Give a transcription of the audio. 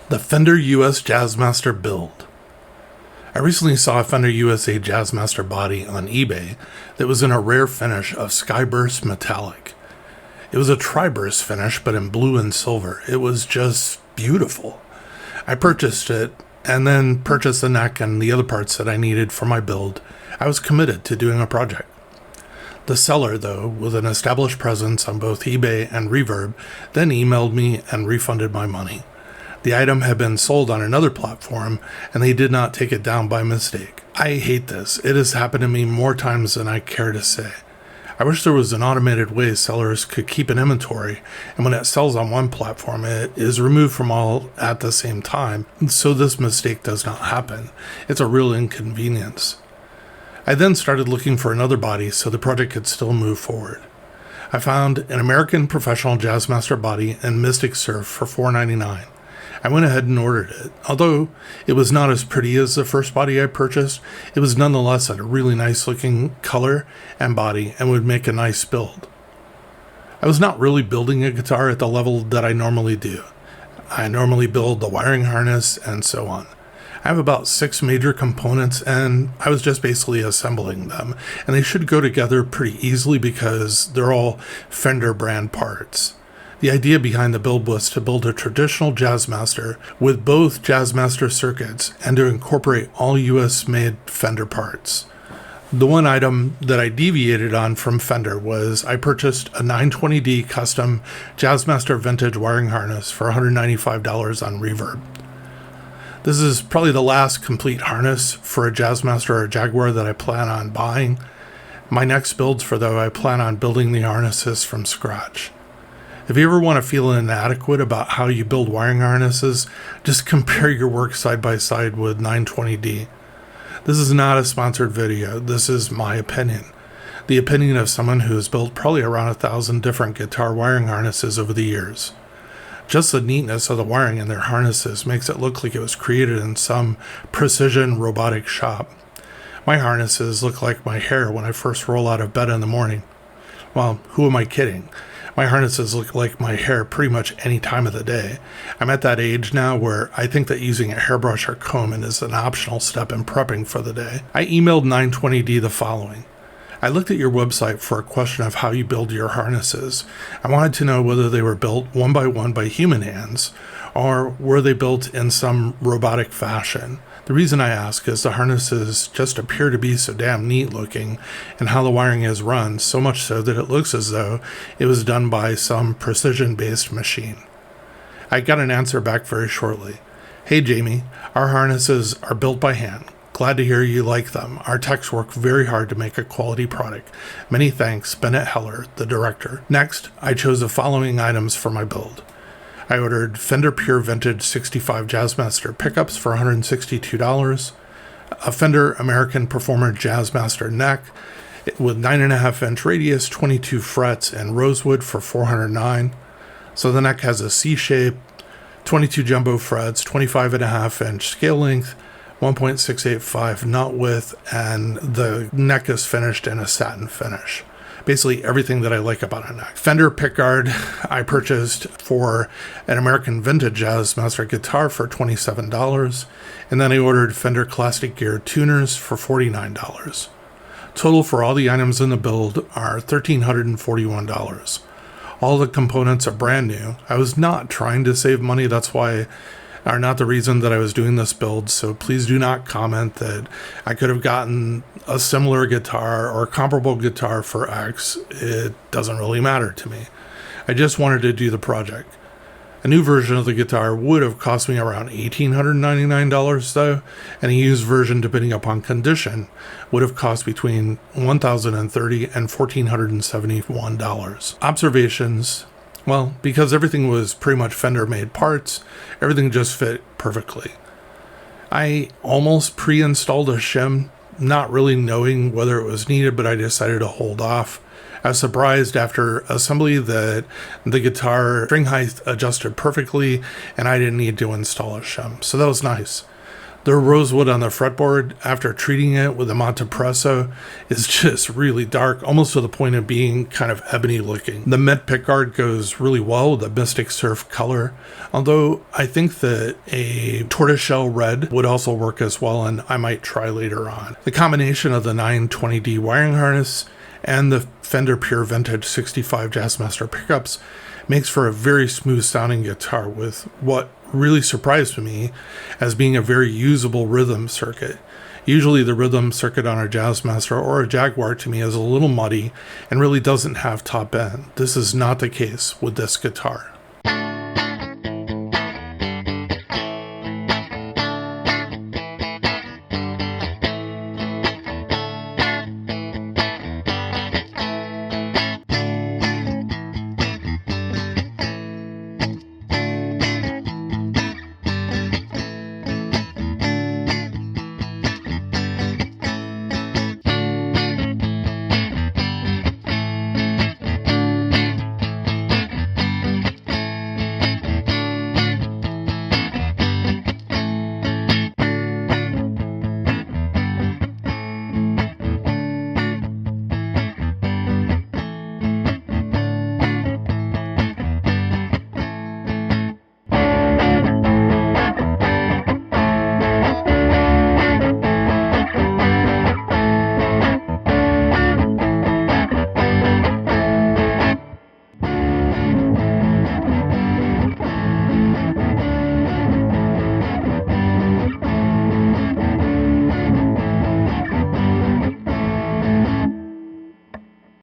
The Fender US Jazzmaster build. I recently saw a Fender USA Jazzmaster body on eBay that was in a rare finish of Skyburst Metallic. It was a tri-burst finish, but in blue and silver. It was just beautiful. I purchased it and then purchased the neck and the other parts that I needed for my build. I was committed to doing a project. The seller, though, with an established presence on both eBay and Reverb, then emailed me and refunded my money. The item had been sold on another platform, and they did not take it down by mistake. I hate this. It has happened to me more times than I care to say. I wish there was an automated way sellers could keep an inventory, and when it sells on one platform, it is removed from all at the same time, so this mistake does not happen. It's a real inconvenience. I then started looking for another body so the project could still move forward. I found an American Professional Jazzmaster body in Mystic Surf for $4.99. I went ahead and ordered it. Although it was not as pretty as the first body I purchased, it was nonetheless a really nice looking color and body and would make a nice build. I was not really building a guitar at the level that I normally do. I normally build the wiring harness and so on. I have about 6 major components and I was just basically assembling them, and they should go together pretty easily because they're all Fender brand parts. The idea behind the build was to build a traditional Jazzmaster with both Jazzmaster circuits and to incorporate all US-made Fender parts. The one item that I deviated on from Fender was I purchased a 920D custom Jazzmaster vintage wiring harness for $195 on Reverb. This is probably the last complete harness for a Jazzmaster or a Jaguar that I plan on buying. My next builds for though, I plan on building the harnesses from scratch. If you ever want to feel inadequate about how you build wiring harnesses, just compare your work side by side with 920D. This is not a sponsored video. This is my opinion. The opinion of someone who has built probably around 1,000 different guitar wiring harnesses over the years. Just the neatness of the wiring in their harnesses makes it look like it was created in some precision robotic shop. My harnesses look like my hair when I first roll out of bed in the morning. Well, who am I kidding? My harnesses look like my hair pretty much any time of the day. I'm at that age now where I think that using a hairbrush or comb is an optional step in prepping for the day. I emailed 920D the following. I looked at your website for a question of how you build your harnesses. I wanted to know whether they were built one by human hands or were they built in some robotic fashion. The reason I ask is the harnesses just appear to be so damn neat looking and how the wiring is run, so much so that it looks as though it was done by some precision-based machine. I got an answer back very shortly. Hey Jamie, our harnesses are built by hand. Glad to hear you like them. Our techs work very hard to make a quality product. Many thanks, Bennett Heller, the director. Next, I chose the following items for my build. I ordered Fender Pure Vintage 65 Jazzmaster pickups for $162, a Fender American Performance Jazzmaster neck with 9.5-inch radius, 22 frets, and rosewood for $409. So the neck has a C shape, 22 jumbo frets, 25.5-inch scale length, 1.685 knot width, and the neck is finished in a satin finish. Basically everything that I like about a neck. Fender pickguard I purchased for an American Vintage Jazzmaster guitar for $27, and then I ordered Fender Classic Gear tuners for $49. Total for all the items in the build are $1,341. All the components are brand new. I was not trying to save money, that's why are not the reason that I was doing this build, so please do not comment that I could have gotten a similar guitar or comparable guitar for X. It doesn't really matter to me. I just wanted to do the project. A new version of the guitar would have cost me around $1,899 though, and a used version, depending upon condition, would have cost between $1,030 and $1,471. Observations. Well, because everything was pretty much Fender-made parts, everything just fit perfectly. I almost pre-installed a shim, not really knowing whether it was needed, but I decided to hold off. I was surprised after assembly that the guitar string height adjusted perfectly, and I didn't need to install a shim, so that was nice. The rosewood on the fretboard, after treating it with a Montepresso, is just really dark, almost to the point of being kind of ebony looking. The met pickguard goes really well with the Mystic Surf color, although I think that a tortoiseshell red would also work as well, and I might try later on. The combination of the 920D wiring harness and the Fender Pure Vintage 65 Jazzmaster pickups makes for a very smooth sounding guitar with what really surprised me as being a very usable rhythm circuit. Usually the rhythm circuit on a Jazzmaster or a Jaguar to me is a little muddy and really doesn't have top end. This is not the case with this guitar.